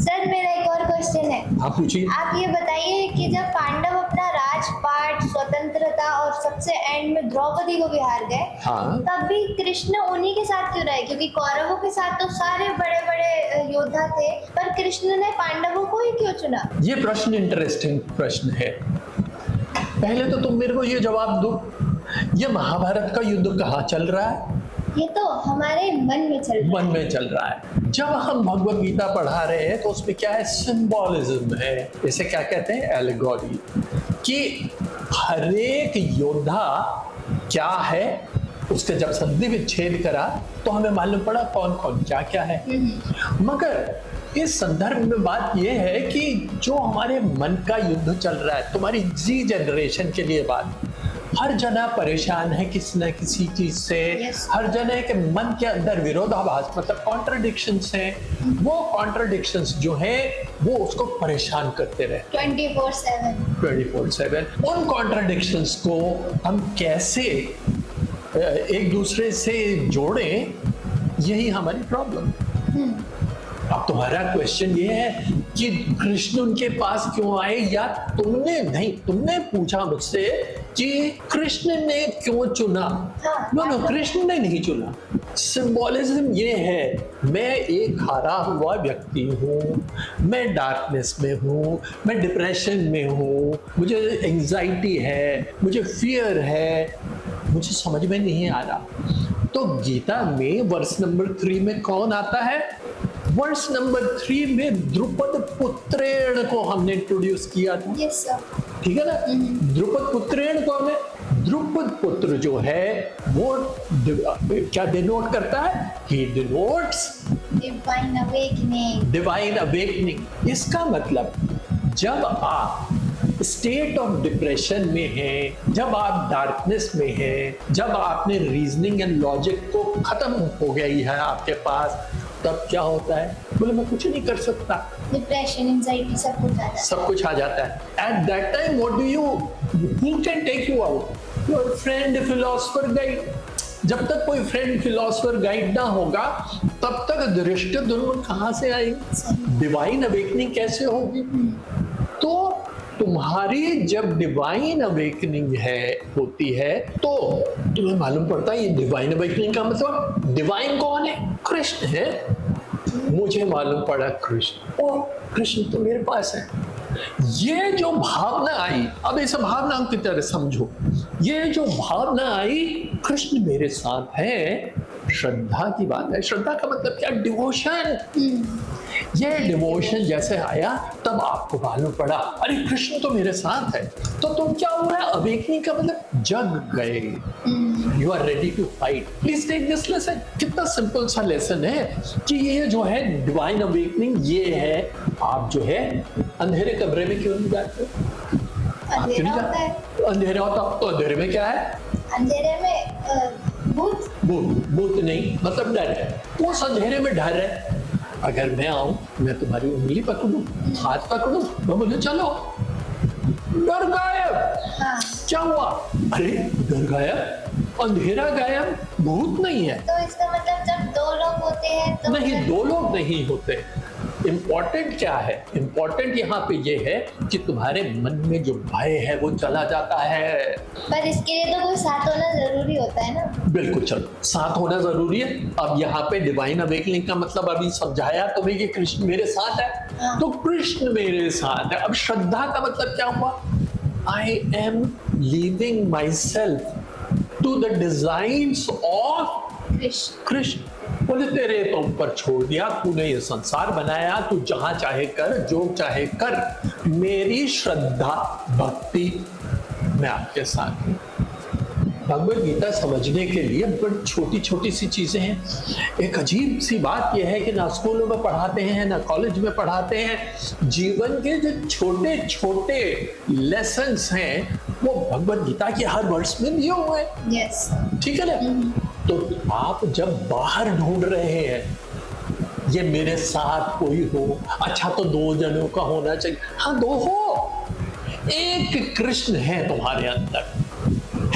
Sir मेरा एक और क्वेश्चन है। हाँ पूछिए। आप ये बताइए कि जब पांडव अपना राजपाट, स्वतंत्रता और सबसे एंड में द्रौपदी को भी हार गए, हाँ। तब भी कृष्ण उन्हीं के साथ क्यों रहे? क्योंकि कौरवों के साथ तो सारे बड़े बड़े योद्धा थे, पर कृष्ण ने पांडवों को ही क्यों चुना? ये प्रश्न इंटरेस्टिंग प्रश्न है। पहले तो तुम मेरे को ये जवाब दो, ये महाभारत का युद्ध कहाँ चल रहा है? ये तो हमारे मन में चल रहा मन में चल रहा है। जब हम भगवत गीता पढ़ा रहे हैं तो उसमें क्या है? सिंबोलिज्म है। इसे क्या कहते हैं? एलिगोरी। कि हर एक योद्धा क्या है, उसके जब संधि विच्छेद करा तो हमें मालूम पड़ा कौन कौन क्या क्या है। मगर इस संदर्भ में बात यह है कि जो हमारे मन का युद्ध चल रहा है, तुम्हारी जी जनरेशन के लिए बात, हर जना परेशान है किसी न किसी चीज से। Yes. हर जने के मन के अंदर विरोधाभास मतलब कॉन्ट्रडिक्शंस हैं। वो कॉन्ट्रडिक्शंस जो हैं वो उसको परेशान करते रहे 24/7। उन कॉन्ट्रडिक्शंस को हम कैसे एक दूसरे से जोड़ें, यही हमारी प्रॉब्लम। अब तुम्हारा क्वेश्चन ये है कि कृष्ण उनके पास क्यों आए, या तुमने पूछा मुझसे कि कृष्ण ने क्यों चुना। नो, कृष्ण ने नहीं चुना। सिंबोलिज्म ये है, मैं एक हारा हुआ व्यक्ति हूँ, मैं डार्कनेस में हूँ, मैं डिप्रेशन में हूँ, मुझे एंजाइटी है, मुझे फियर है, मुझे समझ में नहीं आ रहा। तो गीता में वर्ष नंबर 3 में कौन आता है? वर्ष नंबर 3 में द्रुपद पुत्रेण को हमने इंट्रोड्यूस किया था। Yes, sir. ठीक है ना? द्रुपद पुत्रेण को हमें, द्रुपद पुत्र जो है वो क्या डिनोट करता है? He denotes Divine awakening. Divine awakening. इसका मतलब जब आप स्टेट ऑफ डिप्रेशन में हैं, जब आप डार्कनेस में हैं, जब आपने रीजनिंग एंड लॉजिक को खत्म हो गई है आपके पास, तब क्या होता है? बोले मैं कुछ नहीं कर सकता, डिप्रेशन, एंजाइटी सब कुछ आ जाता है। सब कुछ आ जाता है। At that time what do you, who can take you out? Your friend philosopher guide. जब तक कोई फ्रेंड फिलोसफर गाइड ना होगा तब तक दृष्टि दुर्मन कहाँ से आएगी? डिवाइन अवेकनिंग कैसे होगी? तो तुम्हारी जब डिवाइन अवेकनिंग होती है तो तुम्हें मालूम पड़ता है ये डिवाइन अवेकनिंग का मतलब डिवाइन कौन है? कृष्ण है। मुझे मालूम पड़ा कृष्ण, ओ कृष्ण तो मेरे पास है। ये जो भावना आई, अब इस भावना की तरह समझो, ये जो भावना आई कृष्ण मेरे साथ है, श्रद्धा की बात है। श्रद्धा का मतलब क्या? डिवोशन। ये डिवोशन जैसे आया तब आपको मालूम पड़ा अरे कृष्ण तो मेरे साथ है। तो तुम क्या हो रहा है? अवेकनिंग का मतलब जग गए। You are ready to fight. Please take this lesson. कितना सिंपल सा लेसन है कि ये जो है डिवाइन अवेकनिंग ये है। आप जो है अंधेरे कमरे में क्यों नहीं जाते? अंधेरा होता है। अंधेरा होता तो अंधेरे में क्या है? अंधेरे में भूत नहीं, मतलब डर है। उस अंधेरे में डर है। अगर मैं आऊं, मैं तुम्हारी उंगली पकड़ूं, हाथ पकड़ूं, मैं बोले चलो, डर गायब। हाँ। क्या हुआ? अरे डर गायब, अंधेरा गायब, भूत नहीं है। तो इसका मतलब जब दो लोग होते हैं तो नहीं, दो लोग नहीं होते। इंपॉर्टेंट क्या है? इंपॉर्टेंट यहाँ पे ये है कि तुम्हारे मन में जो भय है वो चला जाता है। पर इसके लिए तो कोई साथ होना जरूरी होता है ना? बिल्कुल, चलो साथ होना जरूरी है। अब यहाँ पे डिवाइन अवेकनिंग का मतलब अभी समझाया तुम्हें कि कृष्ण मेरे साथ है। हाँ। तो कृष्ण मेरे साथ है। अब श्रद्धा का मतलब क्या हुआ? I am leaving myself to the designs of Krishna. बोले तेरे तो ऊपर छोड़ दिया, तूने ये संसार बनाया, तू जहां चाहे कर, जो चाहे कर, मेरी श्रद्धा भक्ति मैं आपके साथ हूं। भगवत गीता समझने के लिए बड़ी छोटी छोटी सी चीजें हैं। एक अजीब सी बात यह है कि ना स्कूलों में पढ़ाते हैं ना कॉलेज में पढ़ाते हैं। जीवन के जो छोटे छोटे लेसन्स हैं वो भगवत गीता के हर वर्ष में दिए हुए हैं। यस। ठीक है ना? तो आप जब बाहर ढूंढ रहे हैं ये मेरे साथ कोई हो, अच्छा तो दो जनों का होना चाहिए। हाँ, दो हो, एक कृष्ण है तुम्हारे अंदर,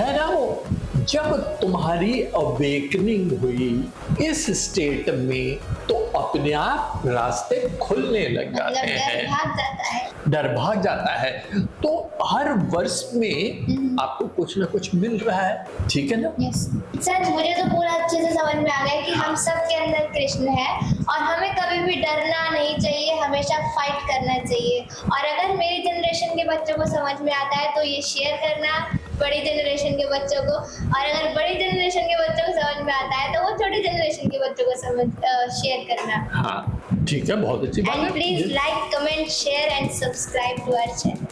है ना? वो जब तुम्हारी अवेकनिंग हुई इस स्टेट में तो अपने आप रास्ते खुलने लग मतलब जाते डर हैं, भाग जाता है। डर भाग जाता है। तो हर वर्ष में आपको कुछ ना कुछ मिल रहा है, ठीक है ना? यस सर, मुझे तो पूरा अच्छे से समझ में आ गया कि हम सब के अंदर कृष्ण है और हमें कभी भी डरना नहीं चाहिए, हमेशा फाइट करना चाहिए। और अगर मेरी जनरेशन के बच्चों को समझ में आता है तो ये शेयर करना बड़ी जनरेशन के बच्चों को, और अगर बड़ी जनरेशन के बच्चों को समझ में आता है तो वो छोटी जनरेशन के बच्चों को समझ शेयर करना। हाँ ठीक है, बहुत अच्छी बात एंड है। Please like, comment, share and subscribe to our channel.